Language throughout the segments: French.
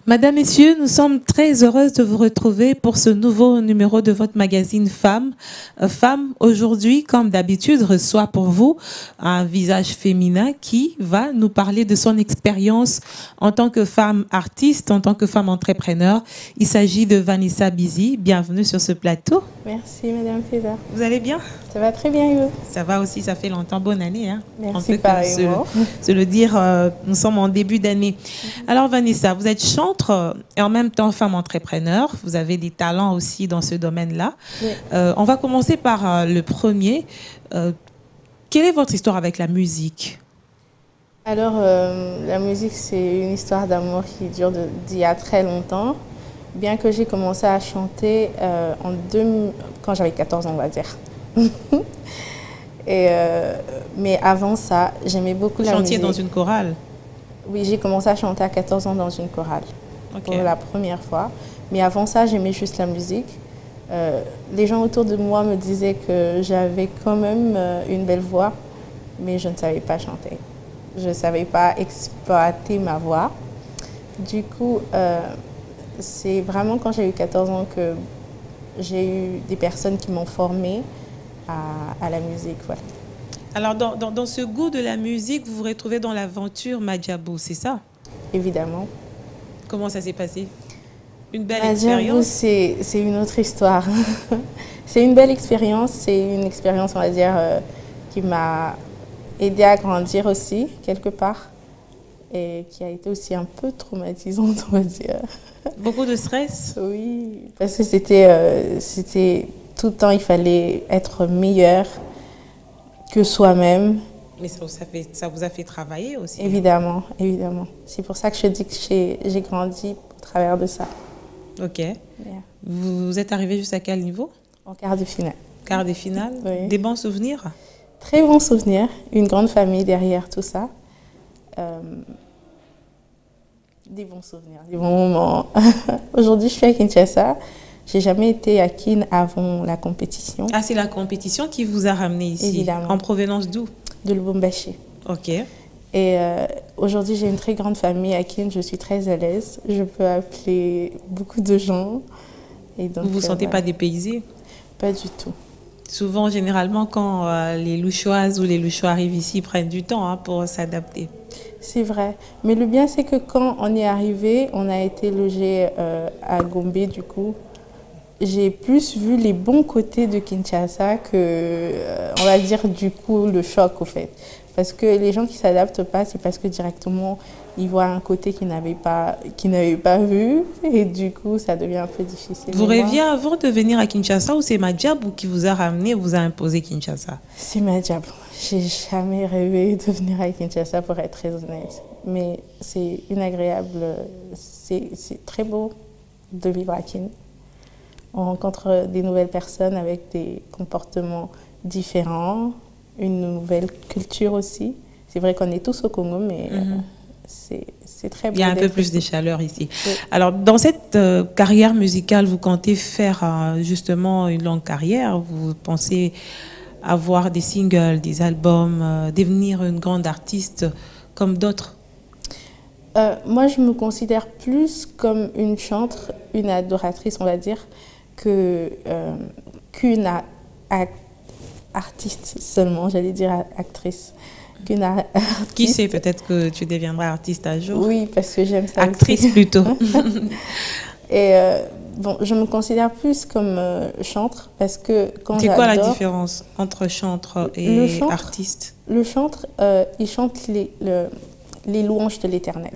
Madame, Messieurs, nous sommes très heureuses de vous retrouver pour ce nouveau numéro de votre magazine Femmes. Femmes, aujourd'hui, comme d'habitude, reçoit pour vous un visage féminin qui va nous parler de son expérience en tant que femme artiste, en tant que femme entrepreneur. Il s'agit de Vanessa Bizi. Bienvenue sur ce plateau. Merci, Madame César. Vous allez bien? Ça va très bien, Hugo. Ça va aussi, ça fait longtemps. Bonne année. Hein? Merci, pareillement. Se le dire, nous sommes en début d'année. Alors, Vanessa, vous êtes chantre et en même temps femme entrepreneur. Vous avez des talents aussi dans ce domaine-là. Oui. On va commencer par le premier. Quelle est votre histoire avec la musique? Alors, la musique, c'est une histoire d'amour qui dure d'il y a très longtemps. Bien que j'ai commencé à chanter quand j'avais 14 ans, on va dire. Mais avant ça, j'aimais beaucoup la musique. Vous chantiez dans une chorale? Oui, j'ai commencé à chanter à 14 ans dans une chorale, pour la première fois. Mais avant ça, j'aimais juste la musique. Les gens autour de moi me disaient que j'avais quand même une belle voix, mais je ne savais pas chanter. Je ne savais pas exploiter ma voix. Du coup, c'est vraiment quand j'ai eu 14 ans que j'ai eu des personnes qui m'ont formée à la musique. Voilà. Alors, dans ce goût de la musique, vous vous retrouvez dans l'aventure Madjabou, c'est ça? Évidemment. Comment ça s'est passé? Une belle expérience? C'est une autre histoire. C'est une belle expérience. C'est une expérience, on va dire, qui m'a aidée à grandir aussi, quelque part. Et qui a été aussi un peu traumatisante, on va dire. Beaucoup de stress? Oui, parce que c'était tout le temps, il fallait être meilleur que soi-même. Mais ça vous a fait travailler aussi? Évidemment, évidemment. C'est pour ça que je dis que j'ai grandi au travers de ça. Ok. Yeah. Vous êtes arrivé jusqu'à quel niveau? En quart de finale. Quart de finale? Oui. Des bons souvenirs? Très bons souvenirs. Une grande famille derrière tout ça. Des bons souvenirs, des bons moments. Aujourd'hui, je suis à Kinshasa. Je n'ai jamais été à Kin avant la compétition. Ah, c'est la compétition qui vous a ramené ici? Évidemment. En provenance d'où? De Lubumbashi. Ok. Et aujourd'hui, j'ai une très grande famille à Kin. Je suis très à l'aise. Je peux appeler beaucoup de gens. Et donc, vous ne vous sentez pas dépaysée? Pas du tout. Souvent, généralement, quand les Louchoises ou les Louchois arrivent ici, ils prennent du temps pour s'adapter. C'est vrai. Mais le bien, c'est que quand on est arrivé, on a été logé à Gombe, du coup. J'ai plus vu les bons côtés de Kinshasa que, on va dire, du coup, le choc, au fait. Parce que les gens qui ne s'adaptent pas, c'est parce que directement, ils voient un côté qu'ils n'avaient pas vu. Et du coup, ça devient un peu difficile. Vous rêviez avant de venir à Kinshasa ou c'est Madjabou qui vous a ramené, vous a imposé Kinshasa? C'est Madjabou. Je n'ai jamais rêvé de venir à Kinshasa, pour être très honnête. Mais c'est c'est très beau de vivre à Kin. On rencontre des nouvelles personnes avec des comportements différents, une nouvelle culture aussi. C'est vrai qu'on est tous au Congo, mais c'est très beau. Il y a un peu plus de chaleur ici. Oui. Alors, dans cette carrière musicale, vous comptez faire justement une longue carrière? Vous pensez avoir des singles, des albums, devenir une grande artiste comme d'autres? Moi, je me considère plus comme une chantre, une adoratrice, on va dire, qu'une artiste seulement, j'allais dire actrice. Qui sait, peut-être que tu deviendras artiste un jour? Oui, parce que j'aime ça. Actrice aussi. Plutôt. Et bon, je me considère plus comme chantre parce que quand c'est quoi la différence entre chantre et artiste? Le chantre, il chante les louanges de l'Éternel.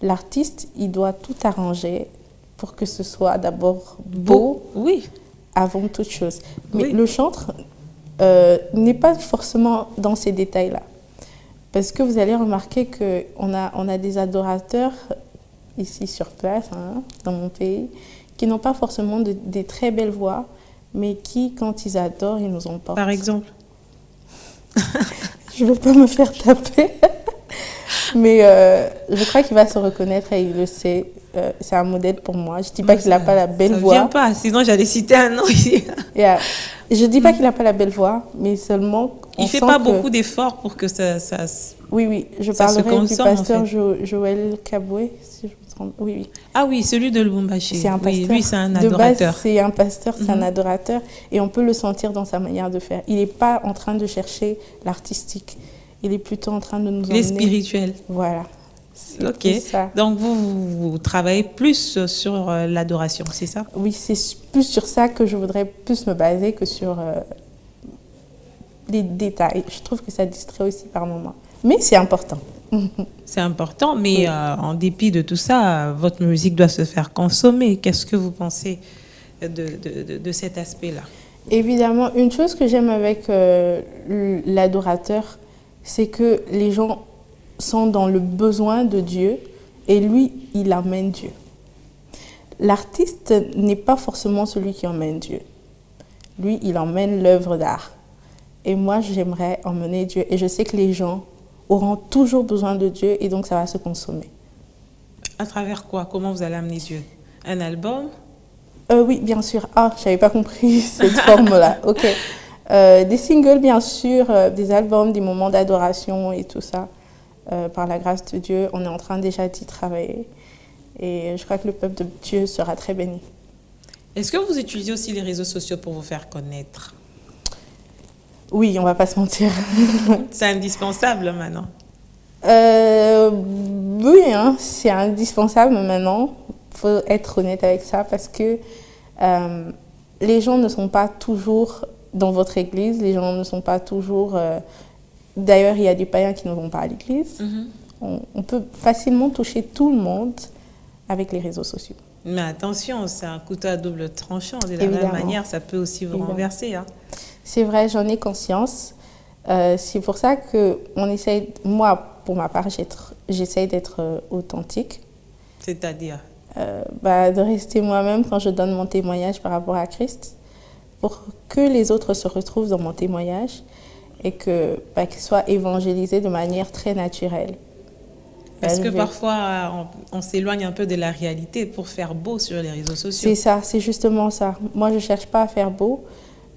L'artiste, il doit tout arranger pour que ce soit d'abord beau, oui, avant toute chose. Mais oui. Le chantre n'est pas forcément dans ces détails-là. Parce que vous allez remarquer qu'on a des adorateurs ici sur place, hein, dans mon pays, qui n'ont pas forcément des très belles voix, mais qui, quand ils adorent, ils nous emportent. Par exemple? Je ne veux pas me faire taper. Mais je crois qu'il va se reconnaître et il le sait. C'est un modèle pour moi. Je ne dis pas qu'il n'a pas la belle voix. Ça ne vient pas, sinon j'allais citer un nom ici. Je ne dis pas qu'il n'a pas la belle voix, mais seulement... Il ne fait pas beaucoup d'efforts pour que ça oui, je parlerai du pasteur Joël Kaboué, si je me trompe. Oui. Ah oui, celui de Lubumbashi. C'est un pasteur. Oui, lui, c'est un adorateur. De base, c'est un pasteur, c'est un adorateur. Et on peut le sentir dans sa manière de faire. Il n'est pas en train de chercher l'artistique. Il est plutôt en train de nous emmener... Les spirituels. Voilà. Ok. Donc, vous travaillez plus sur l'adoration, c'est ça? Oui, c'est plus sur ça que je voudrais plus me baser que sur les détails. Je trouve que ça distrait aussi par moments. Mais c'est important. C'est important, mais en dépit de tout ça, votre musique doit se faire consommer. Qu'est-ce que vous pensez de cet aspect-là? Évidemment, une chose que j'aime avec l'adorateur, c'est que les gens sont dans le besoin de Dieu et lui, il amène Dieu. L'artiste n'est pas forcément celui qui emmène Dieu. Lui, il emmène l'œuvre d'art. Et moi, j'aimerais emmener Dieu. Et je sais que les gens auront toujours besoin de Dieu et donc ça va se consommer. À travers quoi? Comment vous allez amener Dieu? Un album? Oui, bien sûr. Ah, je n'avais pas compris cette forme-là. Ok. Des singles, bien sûr, des albums, des moments d'adoration et tout ça. Par la grâce de Dieu, on est en train déjà d'y travailler. Et je crois que le peuple de Dieu sera très béni. Est-ce que vous utilisez aussi les réseaux sociaux pour vous faire connaître? Oui, on ne va pas se mentir. C'est indispensable maintenant. Oui, hein, c'est indispensable maintenant. Il faut être honnête avec ça parce que les gens ne sont pas toujours dans votre église. Les gens ne sont pas toujours... D'ailleurs, il y a des païens qui ne vont pas à l'église. On peut facilement toucher tout le monde avec les réseaux sociaux. Mais attention, c'est un couteau à double tranchant. De la même manière, ça peut aussi vous renverser. Hein. C'est vrai, j'en ai conscience. C'est pour ça que moi, pour ma part, j'essaie d'être authentique. C'est-à-dire de rester moi-même quand je donne mon témoignage par rapport à Christ, pour que les autres se retrouvent dans mon témoignage et qu'ils soient évangélisés de manière très naturelle. Parce que parfois, on s'éloigne un peu de la réalité pour faire beau sur les réseaux sociaux. C'est ça, c'est justement ça. Moi, je ne cherche pas à faire beau.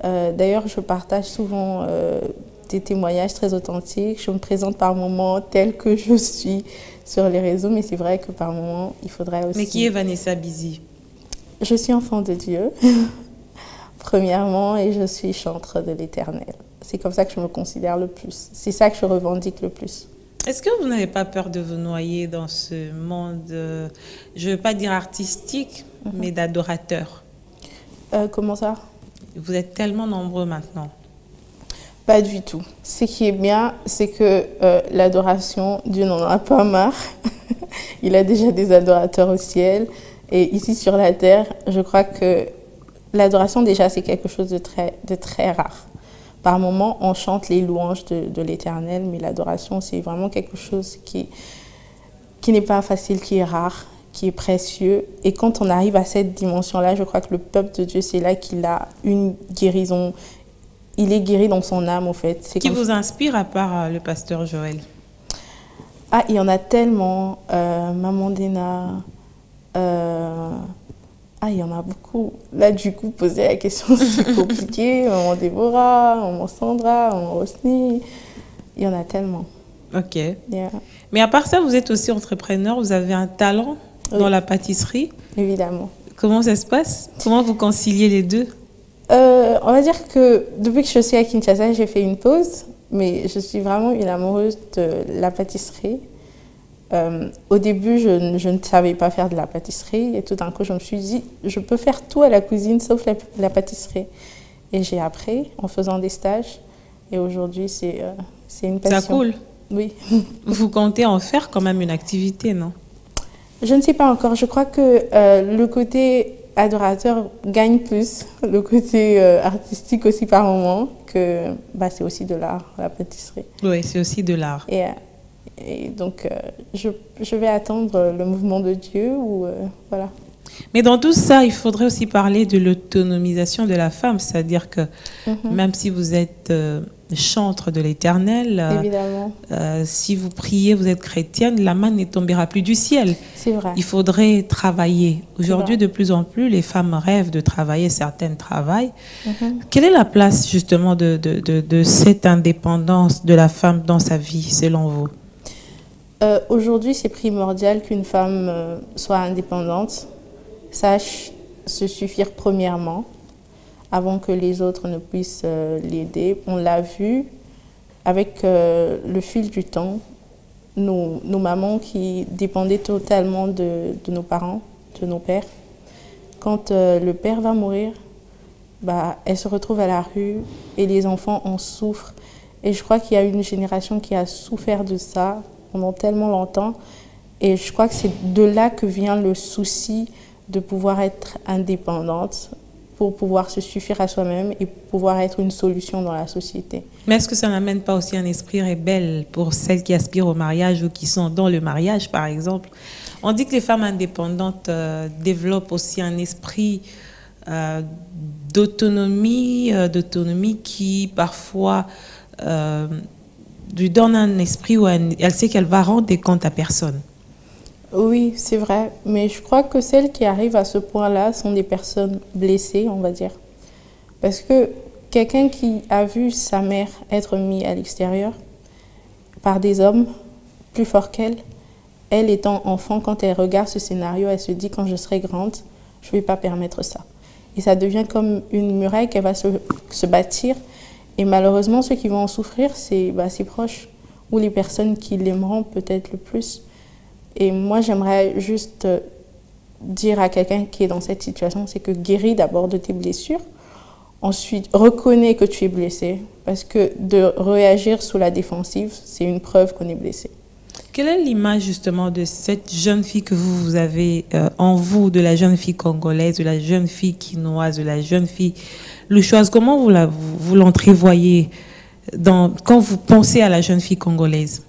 D'ailleurs, je partage souvent des témoignages très authentiques. Je me présente par moments tel que je suis sur les réseaux, mais c'est vrai que par moments, il faudrait aussi... Mais qui est Vanessa Bizi? Je suis enfant de Dieu, premièrement, et je suis chantre de l'Éternel. C'est comme ça que je me considère le plus. C'est ça que je revendique le plus. Est-ce que vous n'avez pas peur de vous noyer dans ce monde, je ne veux pas dire artistique, mais d'adorateurs? Comment ça? Vous êtes tellement nombreux maintenant. Pas du tout. Ce qui est bien, c'est que l'adoration, Dieu n'en a pas marre. Il a déjà des adorateurs au ciel. Et ici sur la terre, je crois que l'adoration, déjà, c'est quelque chose de très rare. Par moments, on chante les louanges de l'Éternel, mais l'adoration, c'est vraiment quelque chose qui n'est pas facile, qui est rare, qui est précieux. Et quand on arrive à cette dimension-là, je crois que le peuple de Dieu, c'est là qu'il a une guérison. Il est guéri dans son âme, en fait. Qui vous inspire à part le pasteur Joël? Ah, il y en a tellement. Maman Dena. Il y en a beaucoup. Là, du coup, poser la question, c'est compliqué. Maman Déborah, maman Sandra, maman Rosny. Il y en a tellement. Ok. Yeah. Mais à part ça, vous êtes aussi entrepreneur. Vous avez un talent dans la pâtisserie. Évidemment. Comment ça se passe? Comment vous conciliez les deux? On va dire que depuis que je suis à Kinshasa, j'ai fait une pause. Mais je suis vraiment une amoureuse de la pâtisserie. Au début, je ne savais pas faire de la pâtisserie et tout d'un coup, je me suis dit, je peux faire tout à la cuisine sauf la pâtisserie. Et j'ai appris en faisant des stages et aujourd'hui, c'est une passion. C'est cool. Oui. Vous comptez en faire quand même une activité, non? Je ne sais pas encore. Je crois que le côté adorateur gagne plus, le côté artistique aussi par moment, que c'est aussi de l'art, la pâtisserie. Oui, c'est aussi de l'art. Et donc, je vais attendre le mouvement de Dieu. Voilà. Mais dans tout ça, il faudrait aussi parler de l'autonomisation de la femme, c'est-à-dire que même si vous êtes chantre de l'Éternel, si vous priez, vous êtes chrétienne, la main ne tombera plus du ciel. C'est vrai. Il faudrait travailler. Aujourd'hui, de plus en plus, les femmes rêvent de travailler, certaines travaillent. Quelle est la place justement de cette indépendance de la femme dans sa vie, selon vous? Aujourd'hui, c'est primordial qu'une femme soit indépendante, sache se suffire premièrement, avant que les autres ne puissent l'aider. On l'a vu avec le fil du temps, nos mamans qui dépendaient totalement de nos parents, de nos pères. Quand le père va mourir, bah, elles se retrouvent à la rue et les enfants en souffrent. Et je crois qu'il y a une génération qui a souffert de ça pendant tellement longtemps. Et je crois que c'est de là que vient le souci de pouvoir être indépendante pour pouvoir se suffire à soi-même et pouvoir être une solution dans la société. Mais est-ce que ça n'amène pas aussi un esprit rebelle pour celles qui aspirent au mariage ou qui sont dans le mariage, par exemple? On dit que les femmes indépendantes développent aussi un esprit d'autonomie qui parfois lui donne un esprit où elle sait qu'elle va rendre des comptes à personne. Oui, c'est vrai, mais je crois que celles qui arrivent à ce point-là sont des personnes blessées, on va dire. Parce que quelqu'un qui a vu sa mère être mise à l'extérieur par des hommes plus forts qu'elle, elle étant enfant, quand elle regarde ce scénario, elle se dit « quand je serai grande, je ne vais pas permettre ça ». Et ça devient comme une muraille qu'elle va se bâtir. Et malheureusement, ceux qui vont en souffrir, c'est ses proches ou les personnes qui l'aimeront peut-être le plus. Et moi, j'aimerais juste dire à quelqu'un qui est dans cette situation, c'est que guéris d'abord de tes blessures. Ensuite, reconnais que tu es blessé. Parce que de réagir sous la défensive, c'est une preuve qu'on est blessé. Quelle est l'image justement de cette jeune fille que vous avez en vous, de la jeune fille congolaise, de la jeune fille quinoise, de la jeune fille louchoise? Comment vous l'entrevoyez quand vous pensez à la jeune fille congolaise?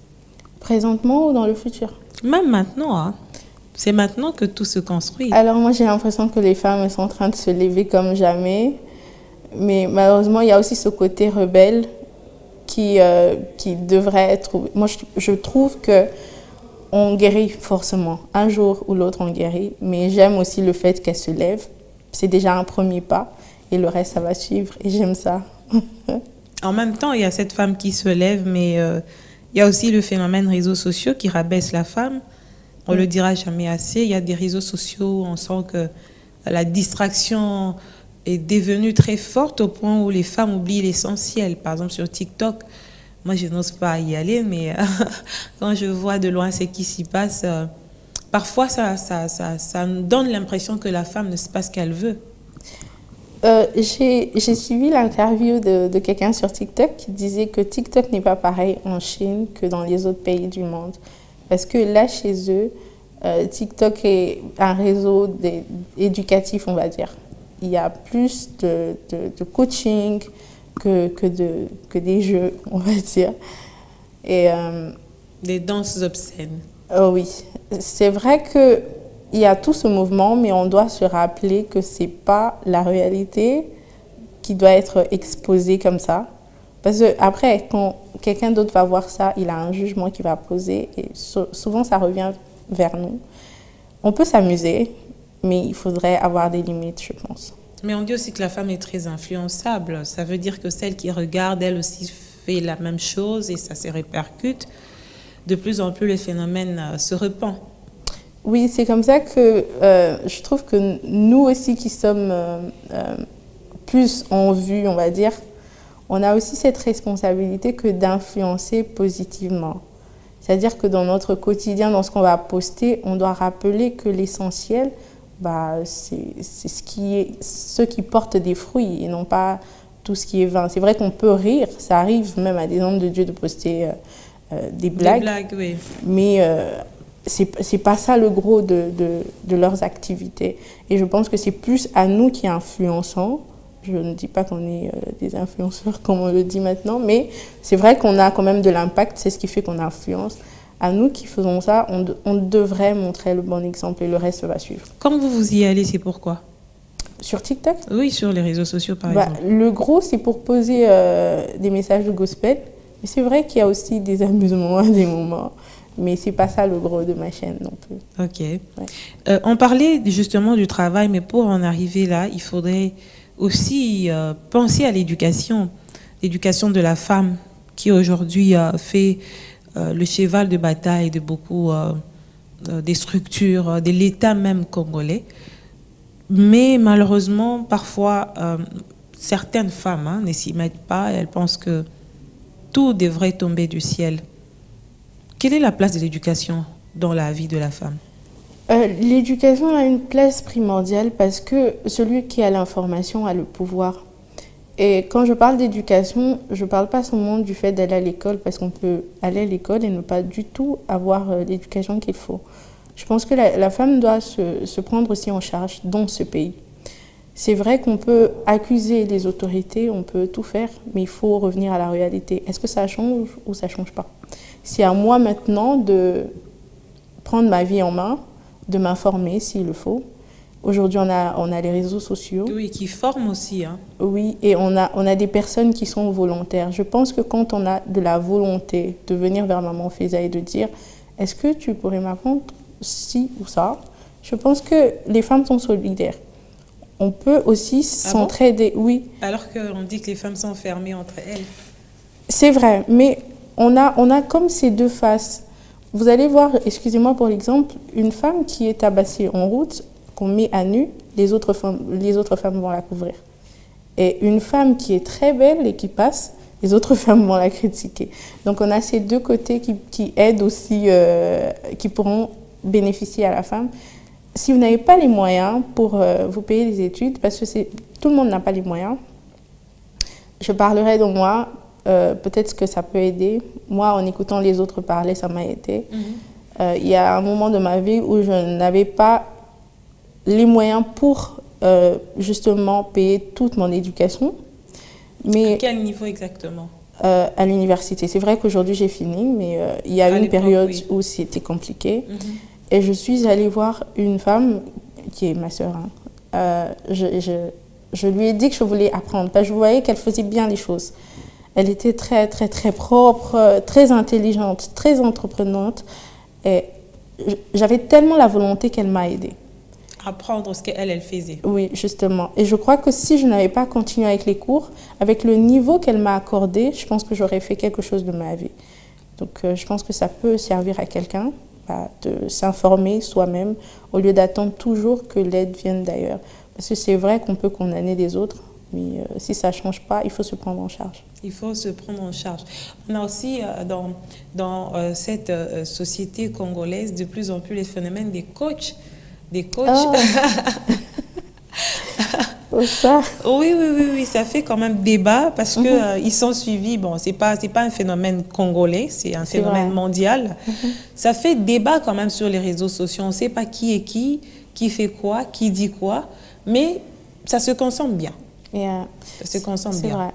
Présentement ou dans le futur? Même maintenant, hein. C'est maintenant que tout se construit. Alors moi, j'ai l'impression que les femmes sont en train de se lever comme jamais. Mais malheureusement, il y a aussi ce côté rebelle qui devrait être... Moi, je trouve qu'on guérit forcément. Un jour ou l'autre, on guérit. Mais j'aime aussi le fait qu'elle se lève. C'est déjà un premier pas. Et le reste, ça va suivre. Et j'aime ça. En même temps, il y a cette femme qui se lève, mais il y a aussi le phénomène réseaux sociaux qui rabaisse la femme. On ne le dira jamais assez. Il y a des réseaux sociaux où on sent que la distraction est devenue très forte au point où les femmes oublient l'essentiel. Par exemple, sur TikTok, moi, je n'ose pas y aller, mais quand je vois de loin ce qui s'y passe, parfois, ça nous donne l'impression que la femme ne sait pas ce qu'elle veut. J'ai suivi l'interview de quelqu'un sur TikTok qui disait que TikTok n'est pas pareil en Chine que dans les autres pays du monde. Parce que là, chez eux, TikTok est un réseau éducatif, on va dire. Il y a plus de coaching que des jeux, on va dire. Et, des danses obscènes. Oh oui, c'est vrai qu'il y a tout ce mouvement, mais on doit se rappeler que ce n'est pas la réalité qui doit être exposée comme ça. Parce qu'après, quand quelqu'un d'autre va voir ça, il a un jugement qu'il va poser et souvent ça revient vers nous. On peut s'amuser, mais il faudrait avoir des limites, je pense. Mais on dit aussi que la femme est très influençable. Ça veut dire que celle qui regarde, elle aussi fait la même chose et ça se répercute. De plus en plus, le phénomène se répand. Oui, c'est comme ça que je trouve que nous aussi qui sommes plus en vue, on va dire, on a aussi cette responsabilité que d'influencer positivement. C'est-à-dire que dans notre quotidien, dans ce qu'on va poster, on doit rappeler que l'essentiel, c'est ce qui porte des fruits et non pas tout ce qui est vain. C'est vrai qu'on peut rire, ça arrive même à des hommes de Dieu de poster des blagues. Des blagues, oui. Mais c'est pas ça le gros de leurs activités. Et je pense que c'est plus à nous qui influençons. Je ne dis pas qu'on est des influenceurs comme on le dit maintenant, mais c'est vrai qu'on a quand même de l'impact, c'est ce qui fait qu'on influence À nous qui faisons ça, on devrait montrer le bon exemple et le reste va suivre. Quand vous y allez, c'est pourquoi? Sur TikTok? Oui, sur les réseaux sociaux, par exemple. Le gros, c'est pour poser des messages de gospel. Mais c'est vrai qu'il y a aussi des amusements à des moments. Mais c'est pas ça le gros de ma chaîne non plus. Ok. Ouais. On parlait justement du travail, mais pour en arriver là, il faudrait aussi penser à l'éducation de la femme qui aujourd'hui fait le cheval de bataille de beaucoup des structures, de l'État même congolais. Mais malheureusement, parfois, certaines femmes ne s'y mettent pas. Elles pensent que tout devrait tomber du ciel. Quelle est la place de l'éducation dans la vie de la femme? L'éducation a une place primordiale parce que celui qui a l'information a le pouvoir. Et quand je parle d'éducation, je ne parle pas seulement du fait d'aller à l'école, parce qu'on peut aller à l'école et ne pas du tout avoir l'éducation qu'il faut. Je pense que la femme doit se prendre aussi en charge dans ce pays. C'est vrai qu'on peut accuser les autorités, on peut tout faire, mais il faut revenir à la réalité. Est-ce que ça change ou ça ne change pas? C'est à moi maintenant de prendre ma vie en main, de m'informer s'il le faut. Aujourd'hui, on a les réseaux sociaux. Oui, qui forment aussi. Hein. Oui, et on a des personnes qui sont volontaires. Je pense que quand on a de la volonté de venir vers Maman Faiza et de dire « Est-ce que tu pourrais m'apprendre ci ou ça ?» Je pense que les femmes sont solidaires. On peut aussi s'entraider, oui. Alors qu'on dit que les femmes sont fermées entre elles. C'est vrai, mais on a comme ces deux faces. Vous allez voir, excusez-moi pour l'exemple, une femme qui est tabassée en route, qu'on met à nu, les autres femmes vont la couvrir. Et une femme qui est très belle et qui passe, les autres femmes vont la critiquer. Donc on a ces deux côtés qui aident aussi, qui pourront bénéficier à la femme. Si vous n'avez pas les moyens pour vous payer les études, parce que tout le monde n'a pas les moyens, je parlerai de moi, peut-être que ça peut aider. Moi, en écoutant les autres parler, ça m'a aidé. Il y a un moment de ma vie où je n'avais pas les moyens pour justement payer toute mon éducation. Mais, à quel niveau exactement? À l'université. C'est vrai qu'aujourd'hui j'ai fini, mais il y a eu une période où c'était compliqué. Et je suis allée voir une femme qui est ma sœur. Je lui ai dit que je voulais apprendre parce que je voyais qu'elle faisait bien les choses. Elle était très, très, très propre, très intelligente, très entreprenante. Et j'avais tellement la volonté qu'elle m'a aidée. Apprendre ce qu'elle faisait. Oui, justement. Et je crois que si je n'avais pas continué avec les cours, avec le niveau qu'elle m'a accordé, je pense que j'aurais fait quelque chose de ma vie. Donc, je pense que ça peut servir à quelqu'un de s'informer soi-même au lieu d'attendre toujours que l'aide vienne d'ailleurs. Parce que c'est vrai qu'on peut condamner les autres, mais si ça ne change pas, il faut se prendre en charge. Il faut se prendre en charge. On a aussi dans cette société congolaise de plus en plus les phénomènes des coachs. Des coachs. Oh. Ça. Oui, ça fait quand même débat parce que ils sont suivis. Bon, c'est pas un phénomène congolais, c'est un phénomène mondial. Ça fait débat quand même sur les réseaux sociaux. On ne sait pas qui est qui fait quoi, qui dit quoi, mais ça se consomme bien. Ça se consomme bien.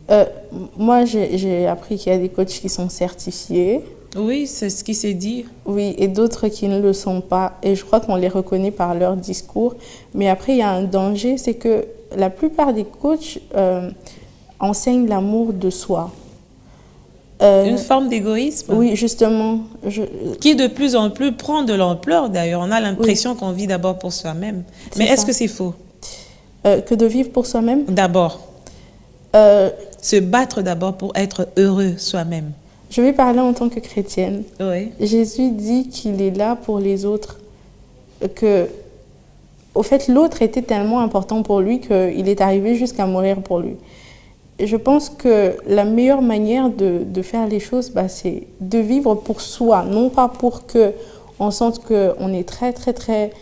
C'est vrai. Moi, j'ai appris qu'il y a des coachs qui sont certifiés. Oui, c'est ce qui s'est dit. Oui, et d'autres qui ne le sont pas. Et je crois qu'on les reconnaît par leur discours. Mais après, il y a un danger, c'est que la plupart des coachs enseignent l'amour de soi. Une forme d'égoïsme. Oui, justement. Qui de plus en plus prend de l'ampleur, d'ailleurs. On a l'impression qu'on vit d'abord pour soi-même. Mais est-ce que c'est faux? Que de vivre pour soi-même? D'abord. Se battre d'abord pour être heureux soi-même. Je vais parler en tant que chrétienne. Oui. Jésus dit qu'il est là pour les autres. Au fait, l'autre était tellement important pour lui qu'il est arrivé jusqu'à mourir pour lui. Et je pense que la meilleure manière de faire les choses, c'est de vivre pour soi. Non pas pour qu'on sente qu'on est très, très, très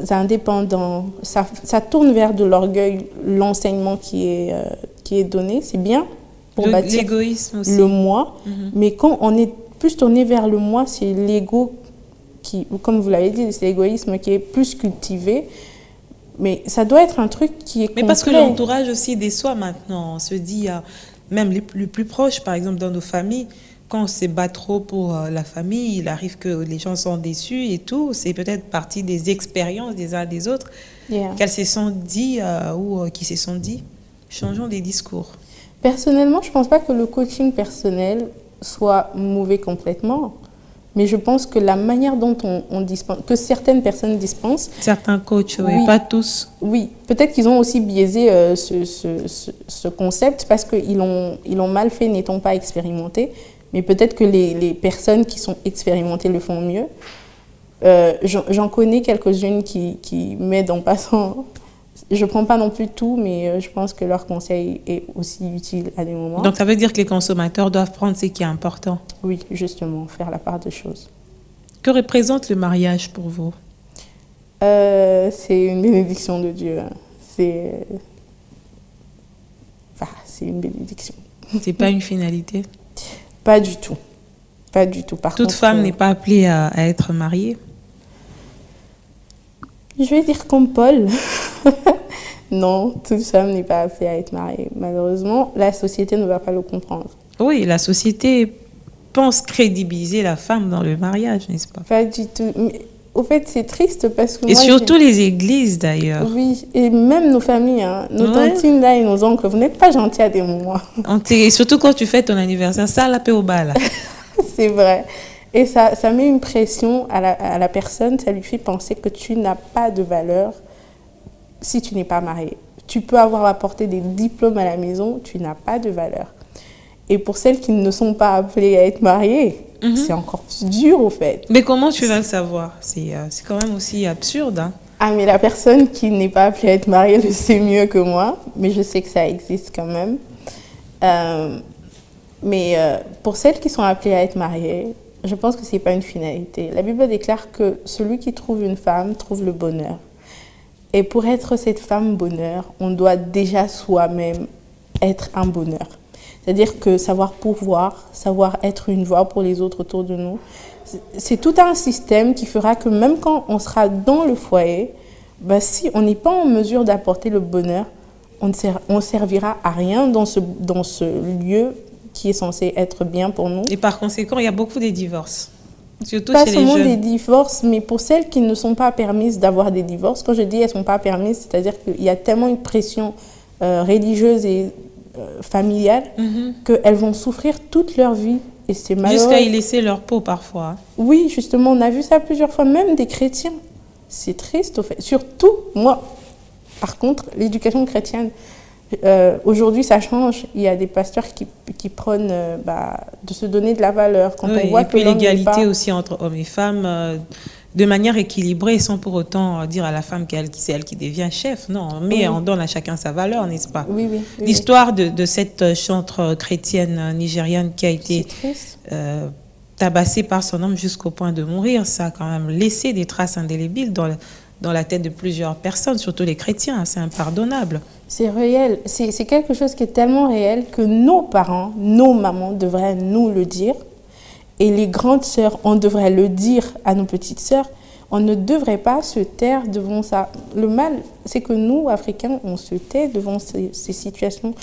indépendant. Ça tourne vers de l'orgueil, l'enseignement qui est donné. C'est bien. Pour bâtir l'égoïsme aussi. Le moi. Mais quand on est plus tourné vers le moi, c'est l'ego qui, comme vous l'avez dit, c'est l'égoïsme qui est plus cultivé. Mais ça doit être un truc qui est complet. Mais parce que l'entourage aussi déçoit maintenant. On se dit, même les plus proches, par exemple dans nos familles, quand on se bat trop pour la famille, il arrive que les gens sont déçus et tout. C'est peut-être partie des expériences des uns des autres qu'elles se sont dit ou qui se sont dit. Changeons des discours. Personnellement, je ne pense pas que le coaching personnel soit mauvais complètement. Mais je pense que la manière dont on dispense, que certaines personnes dispensent... Certains coachs, oui, pas tous. Oui, peut-être qu'ils ont aussi biaisé ce concept parce qu'ils l'ont mal fait n'étant pas expérimentés. Mais peut-être que les personnes qui sont expérimentées le font mieux. J'en connais quelques-unes qui m'aident en passant. Je ne prends pas non plus tout, mais je pense que leur conseil est aussi utile à des moments. Donc, ça veut dire que les consommateurs doivent prendre ce qui est important. Oui, justement, faire la part des choses. Que représente le mariage pour vous? C'est une bénédiction de Dieu. C'est une bénédiction. C'est pas une finalité? Pas du tout. Pas du tout. Toute femme n'est pas appelée à être mariée? Je vais dire comme Paul. Non, toute femme n'est pas appelée à être mariée. Malheureusement, la société ne va pas le comprendre. Oui, la société pense crédibiliser la femme dans le mariage, n'est-ce pas? Pas du tout. Mais, au fait, c'est triste parce que... Et surtout les églises, d'ailleurs. Oui, et même nos familles, hein, nos tantines là et nos oncles, vous n'êtes pas gentils à des moments. Et surtout quand tu fais ton anniversaire, ça, la paix au bas, là. C'est vrai. Et ça met une pression à la personne, ça lui fait penser que tu n'as pas de valeur si tu n'es pas marié. Tu peux avoir apporté des diplômes à la maison, tu n'as pas de valeur. Et pour celles qui ne sont pas appelées à être mariées, c'est encore plus dur au fait. Mais comment tu vas le savoir? C'est quand même aussi absurde. Hein? Ah, mais la personne qui n'est pas appelée à être mariée le sait mieux que moi, mais je sais que ça existe quand même. Mais pour celles qui sont appelées à être mariées, je pense que ce n'est pas une finalité. La Bible déclare que celui qui trouve une femme trouve le bonheur. Et pour être cette femme bonheur, on doit déjà soi-même être un bonheur. C'est-à-dire que savoir pouvoir, savoir être une voix pour les autres autour de nous, c'est tout un système qui fera que même quand on sera dans le foyer, bah, si on n'est pas en mesure d'apporter le bonheur, on ne servira à rien dans ce lieu qui est censé être bien pour nous. Et par conséquent, il y a beaucoup de divorces. Surtout pas chez les jeunes. Pas seulement des divorces, mais pour celles qui ne sont pas permises d'avoir des divorces. Quand je dis elles ne sont pas permises, c'est-à-dire qu'il y a tellement une pression religieuse et familiale qu'elles vont souffrir toute leur vie. Et c'est malheureux. Jusqu'à y laisser leur peau parfois. Oui, justement, on a vu ça plusieurs fois, même des chrétiens. C'est triste, au fait. Surtout, moi, par contre, l'éducation chrétienne, aujourd'hui, ça change. Il y a des pasteurs qui prônent de se donner de la valeur. Quand on voit et puis l'égalité aussi entre hommes et femmes, de manière équilibrée, sans pour autant dire à la femme que c'est elle qui devient chef. Non, mais on donne à chacun sa valeur, n'est-ce pas? Oui. L'histoire de cette chantre chrétienne nigériane qui a été tabassée par son homme jusqu'au point de mourir, ça a quand même laissé des traces indélébiles dans la tête de plusieurs personnes, surtout les chrétiens. C'est impardonnable. C'est réel. C'est quelque chose qui est tellement réel que nos parents, nos mamans devraient nous le dire. Et les grandes sœurs, on devrait le dire à nos petites sœurs. On ne devrait pas se taire devant ça. Le mal, c'est que nous, Africains, on se tait devant ces situations.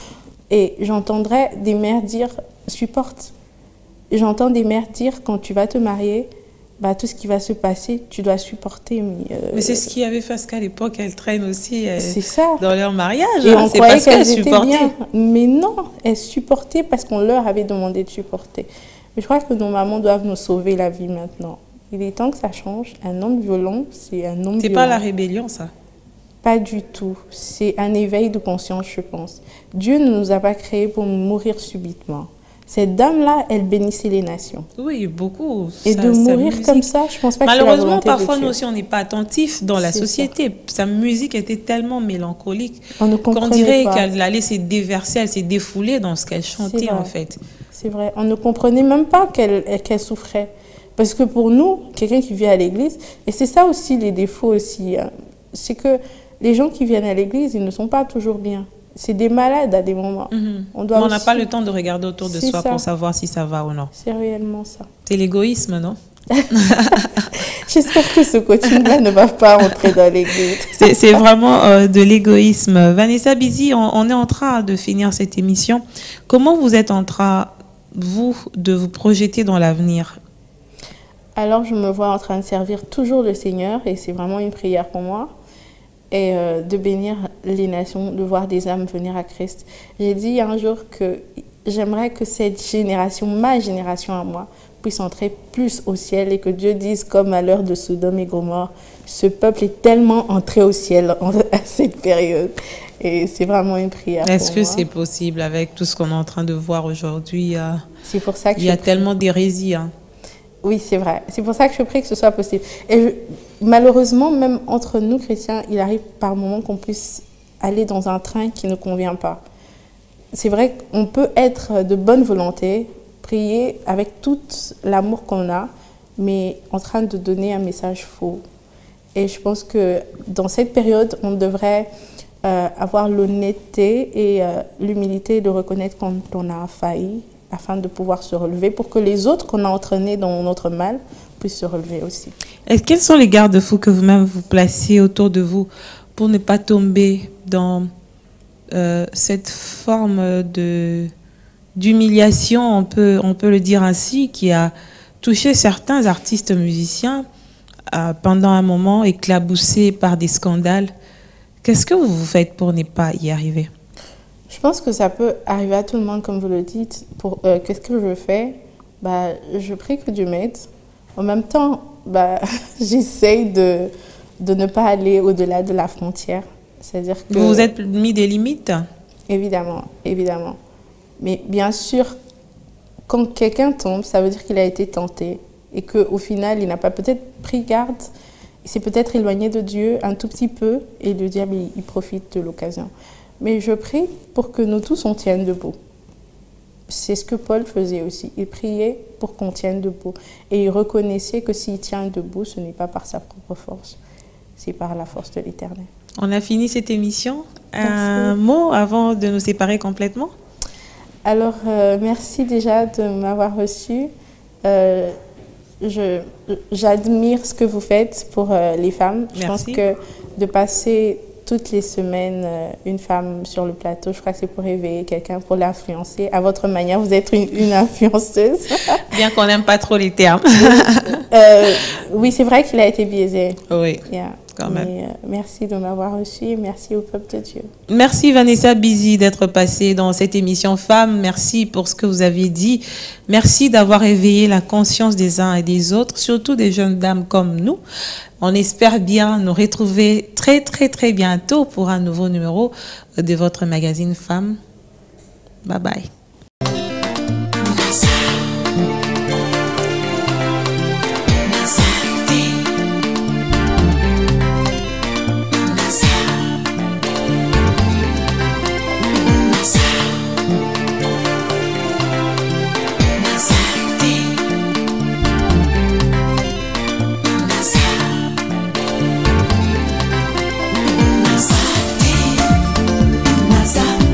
Et j'entendrais des mères dire « supporte ». J'entends des mères dire « quand tu vas te marier », bah, tout ce qui va se passer, tu dois supporter. Mais c'est ce qui avait fait qu'à l'époque, elles traînent aussi ça. Dans leur mariage. Et on croyait qu'elles étaient bien. Mais non, elles supportaient parce qu'on leur avait demandé de supporter. Mais je crois que nos mamans doivent nous sauver la vie maintenant. Il est temps que ça change. Un homme violent, c'est un homme violent. C'est pas la rébellion, ça? Pas du tout. C'est un éveil de conscience, je pense. Dieu ne nous a pas créés pour mourir subitement. Cette dame-là, elle bénissait les nations. Oui, beaucoup. Et de mourir comme ça, je pense pas que c'est la volonté de Dieu. Malheureusement, parfois, nous aussi, on n'est pas attentifs dans la société. Sa musique était tellement mélancolique qu'on dirait qu'elle allait se déverser, elle s'est défoulée dans ce qu'elle chantait, en fait. C'est vrai. On ne comprenait même pas qu'elle souffrait. Parce que pour nous, quelqu'un qui vient à l'église, et c'est ça aussi les défauts aussi, hein, c'est que les gens qui viennent à l'église, ils ne sont pas toujours bien. C'est des malades à des moments. On n'a pas le temps de regarder autour de soi pour savoir si ça va ou non. C'est réellement ça. C'est l'égoïsme, non? J'espère que ce coaching-là ne va pas rentrer dans l'église. C'est vraiment de l'égoïsme. Vanessa Bizi, on est en train de finir cette émission. Comment vous êtes en train vous, de vous projeter dans l'avenir? Alors, je me vois en train de servir toujours le Seigneur et c'est vraiment une prière pour moi. Et de bénir les nations, de voir des âmes venir à Christ. J'ai dit un jour que j'aimerais que cette génération, ma génération à moi, puisse entrer plus au ciel et que Dieu dise, comme à l'heure de Sodome et Gomorrhe, ce peuple est tellement entré au ciel à cette période. Et c'est vraiment une prière. Est-ce que c'est possible avec tout ce qu'on est en train de voir aujourd'hui? C'est pour ça que il y a tellement d'hérésie. Hein. Oui, c'est vrai. C'est pour ça que je prie que ce soit possible. Et malheureusement, même entre nous chrétiens, il arrive par moments qu'on puisse aller dans un train qui ne convient pas. C'est vrai qu'on peut être de bonne volonté, prier avec tout l'amour qu'on a, mais en train de donner un message faux. Et je pense que dans cette période, on devrait avoir l'honnêteté et l'humilité de reconnaître quand on a failli, afin de pouvoir se relever, pour que les autres qu'on a entraînés dans notre mal puissent se relever aussi. Et quels sont les garde-fous que vous-même vous placez autour de vous pour ne pas tomber dans cette forme d'humiliation, on peut le dire ainsi, qui a touché certains artistes musiciens pendant un moment, éclaboussés par des scandales? Qu'est-ce que vous faites pour ne pas y arriver? Je pense que ça peut arriver à tout le monde, comme vous le dites. Qu'est-ce que je fais? Je prie que Dieu m'aide. En même temps, j'essaye de ne pas aller au-delà de la frontière. C'est-à-dire que... Vous vous êtes mis des limites? Évidemment, évidemment. Mais bien sûr, quand quelqu'un tombe, ça veut dire qu'il a été tenté et qu'au final, il n'a pas peut-être pris garde. Il s'est peut-être éloigné de Dieu un tout petit peu et le diable, il profite de l'occasion. Mais je prie pour que nous tous, on tienne debout. C'est ce que Paul faisait aussi. Il priait pour qu'on tienne debout. Et il reconnaissait que s'il tient debout, ce n'est pas par sa propre force, c'est par la force de l'Éternel. On a fini cette émission. Un mot avant de nous séparer complètement? Alors, merci déjà de m'avoir reçu. J'admire ce que vous faites pour les femmes. Merci. Je pense que de passer toutes les semaines une femme sur le plateau, je crois que c'est pour réveiller quelqu'un, pour l'influencer. À votre manière, vous êtes une influenceuse. Bien qu'on n'aime pas trop les termes. Oui, c'est vrai qu'il a été biaisé. Oui, yeah. Quand même. Mais, merci de m'avoir reçu et merci au peuple de Dieu. Merci Vanessa Bizi d'être passée dans cette émission Femmes. Merci pour ce que vous avez dit. Merci d'avoir éveillé la conscience des uns et des autres, surtout des jeunes dames comme nous. On espère bien nous retrouver très, très, très bientôt pour un nouveau numéro de votre magazine Femmes. Bye bye.